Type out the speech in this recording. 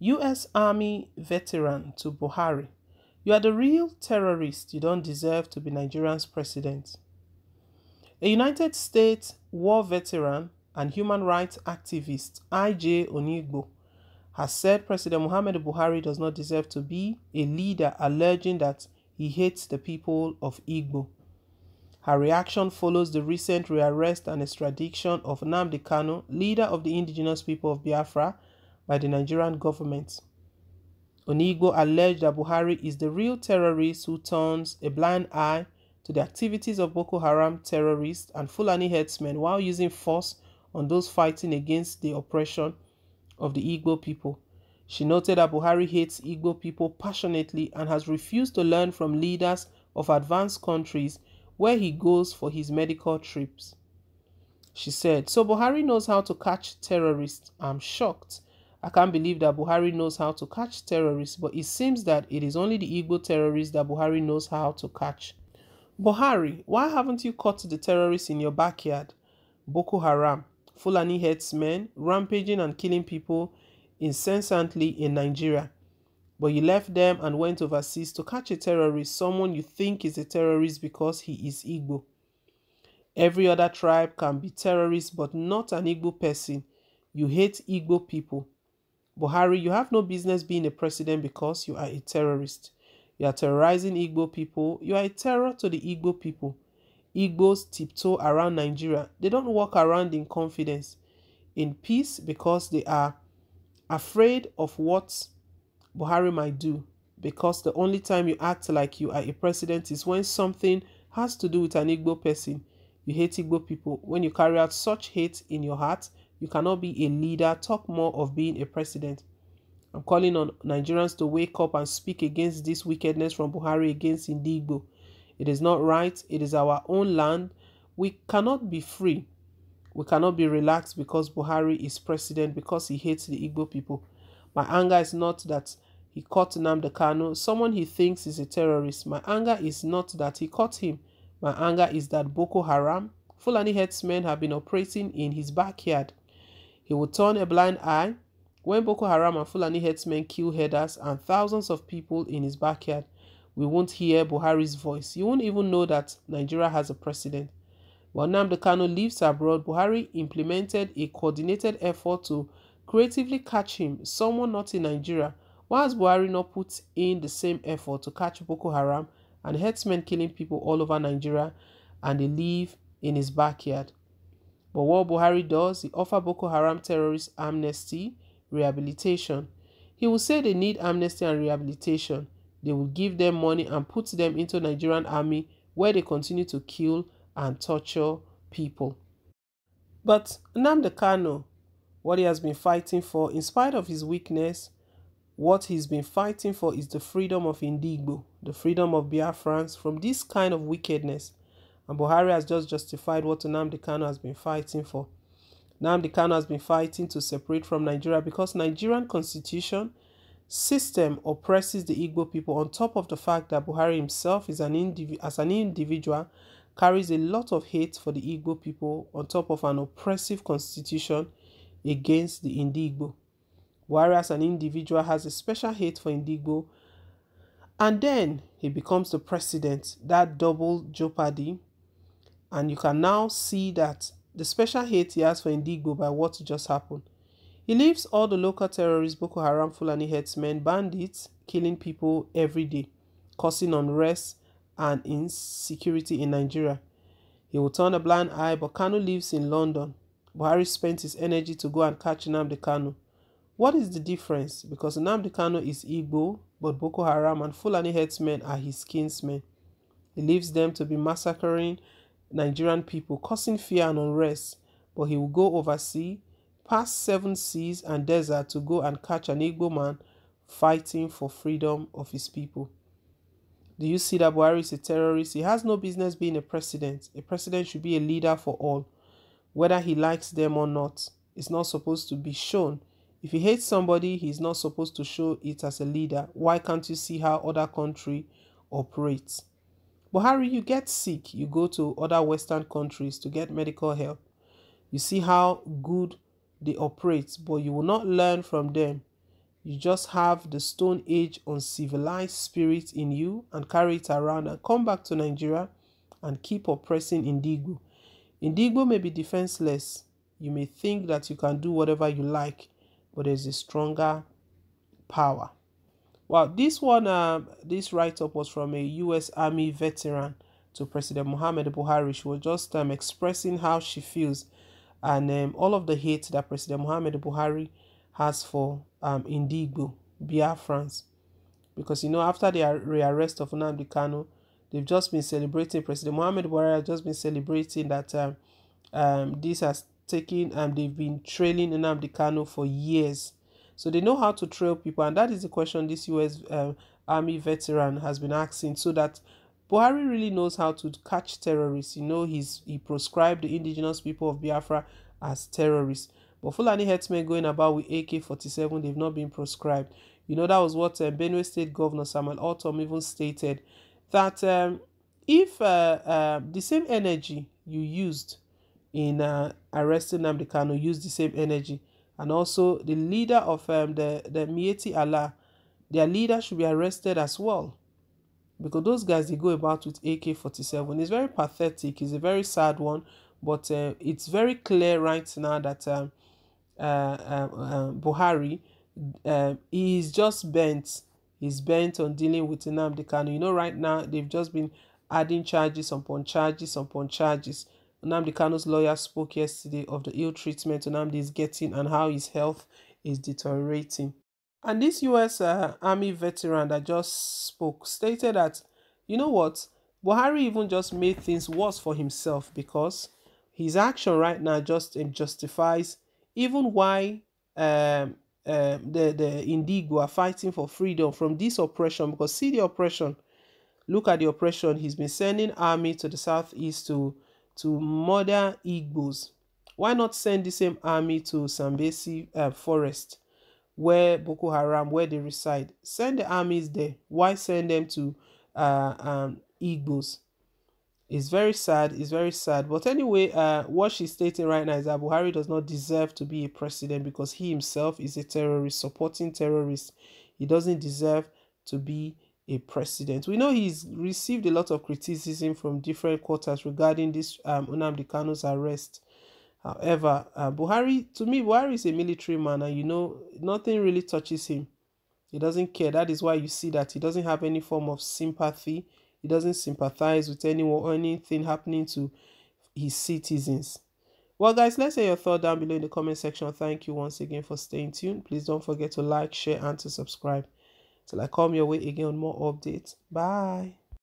U.S. Army veteran to Buhari. You are the real terrorist. You don't deserve to be Nigeria's president. A United States war veteran and human rights activist, I.J. Onigbo, has said President Muhammadu Buhari does not deserve to be a leader, alleging that he hates the people of Igbo. Her reaction follows the recent rearrest and extradition of Nnamdi Kanu, leader of the indigenous people of Biafra, by the Nigerian government. Onigbo alleged that Buhari is the real terrorist who turns a blind eye to the activities of Boko Haram terrorists and Fulani herdsmen while using force on those fighting against the oppression of the Igbo people. She noted that Buhari hates Igbo people passionately and has refused to learn from leaders of advanced countries where he goes for his medical trips. She said, "So Buhari knows how to catch terrorists. I'm shocked. I can't believe that Buhari knows how to catch terrorists, but it seems that it is only the Igbo terrorists that Buhari knows how to catch." Buhari, why haven't you caught the terrorists in your backyard? Boko Haram, Fulani herdsmen, rampaging and killing people incessantly in Nigeria. But you left them and went overseas to catch a terrorist, someone you think is a terrorist because he is Igbo. Every other tribe can be terrorist, but not an Igbo person. You hate Igbo people. Buhari, you have no business being a president because you are a terrorist. You are terrorizing Igbo people. You are a terror to the Igbo people. Igbos tiptoe around Nigeria. They don't walk around in confidence, in peace, because they are afraid of what Buhari might do. Because the only time you act like you are a president is when something has to do with an Igbo person. You hate Igbo people. When you carry out such hate in your heart, you cannot be a leader. Talk more of being a president. I'm calling on Nigerians to wake up and speak against this wickedness from Buhari against Igbo. It is not right. It is our own land. We cannot be free. We cannot be relaxed because Buhari is president, because he hates the Igbo people. My anger is not that he caught Nnamdi Kanu, someone he thinks is a terrorist. My anger is not that he caught him. My anger is that Boko Haram, Fulani herdsmen have been operating in his backyard. He will turn a blind eye when Boko Haram and Fulani herdsmen kill herders and thousands of people in his backyard. We won't hear Buhari's voice. You won't even know that Nigeria has a president. When Nnamdi Kanu lives abroad, Buhari implemented a coordinated effort to creatively catch him, someone not in Nigeria. Why has Buhari not put in the same effort to catch Boko Haram and herdsmen killing people all over Nigeria, and they live in his backyard? But what Buhari does, he offers Boko Haram terrorists amnesty, rehabilitation. He will say they need amnesty and rehabilitation. They will give them money and put them into Nigerian army where they continue to kill and torture people. But Nnamdi Kanu, what he has been fighting for, in spite of his weakness, what he's been fighting for is the freedom of Indigbo, the freedom of Biafrans from this kind of wickedness. And Buhari has just justified what Nnamdi Kanu has been fighting for. Nnamdi Kanu has been fighting to separate from Nigeria because Nigerian constitution system oppresses the Igbo people, on top of the fact that Buhari himself is as an individual carries a lot of hate for the Igbo people, on top of an oppressive constitution against the Indigbo. Buhari as an individual has a special hate for Indigbo, and then he becomes the president. That double jeopardy, and you can now see that the special hate he has for Indigbo by what just happened. He leaves all the local terrorists, Boko Haram, Fulani herdsmen, bandits, killing people every day, causing unrest and insecurity in Nigeria. He will turn a blind eye, but Kanu lives in London. Buhari spent his energy to go and catch Nnamdi Kanu. What is the difference? Because Nnamdi Kanu is Igbo, but Boko Haram and Fulani herdsmen are his kinsmen. He leaves them to be massacring Nigerian people, causing fear and unrest, but he will go overseas, past 7 seas and desert, to go and catch an Igbo man fighting for freedom of his people. Do you see that Buhari is a terrorist? He has no business being a president. A president should be a leader for all, whether he likes them or not. It's not supposed to be shown. If he hates somebody, he's not supposed to show it as a leader. Why can't you see how other country operates? Buhari, you get sick, you go to other Western countries to get medical help. You see how good they operate, but you will not learn from them. You just have the Stone Age uncivilized spirit in you and carry it around and come back to Nigeria and keep oppressing Indigbo. Indigbo may be defenseless. You may think that you can do whatever you like, but there's a stronger power. Well, this one, this write-up was from a U.S. Army veteran to President Muhammad Buhari. She was just expressing how she feels and all of the hate that President Muhammad Buhari has for Indigbo, Biafrans. Because, you know, after the rearrest of Nnamdi Kanu, they've just been celebrating, President Muhammad Buhari has just been celebrating that this has taken, they've been trailing Nnamdi Kanu for years. So they know how to trail people, and that is the question this U.S. Army veteran has been asking, so that Buhari really knows how to catch terrorists. You know, he proscribed the indigenous people of Biafra as terrorists. But Fulani headsmen going about with AK-47, they've not been proscribed. You know, that was what Benue State Governor Samuel Ortom even stated, that if the same energy you used in arresting Nnamdi Kanu, use the same energy, and also the leader of the Mieti Allah, their leader should be arrested as well. Because those guys, they go about with AK-47. It's very pathetic. It's a very sad one. But it's very clear right now that Buhari, he's just bent. He's bent on dealing with Nnamdi Kanu. You know, right now, they've just been adding charges upon charges upon charges. Nnamdi Kanu's lawyer spoke yesterday of the ill treatment Nnamdi is getting and how his health is deteriorating. And this U.S. Army veteran that just spoke stated that, you know what, Buhari even just made things worse for himself, because his action right now just justifies even why the Indigbo are fighting for freedom from this oppression. Because see the oppression, look at the oppression. He's been sending army to the southeast to murder Igbos. Why not send the same army to Sambesi forest, where Boko Haram, where they reside? Send the armies there. Why send them to Igbos? It's very sad. It's very sad. But anyway, what she's stating right now is that Buhari does not deserve to be a president, because he himself is a terrorist, supporting terrorists. He doesn't deserve to be a president. We know he's received a lot of criticism from different quarters regarding this Nnamdi Kanu's arrest. However, Buhari, to me, Buhari is a military man, and you know, nothing really touches him. He doesn't care. That is why you see that he doesn't have any form of sympathy. He doesn't sympathize with anyone or anything happening to his citizens. Well, guys, let's hear your thought down below in the comment section. Thank you once again for staying tuned. Please don't forget to like, share, and to subscribe. Till I come your way again on more updates. Bye.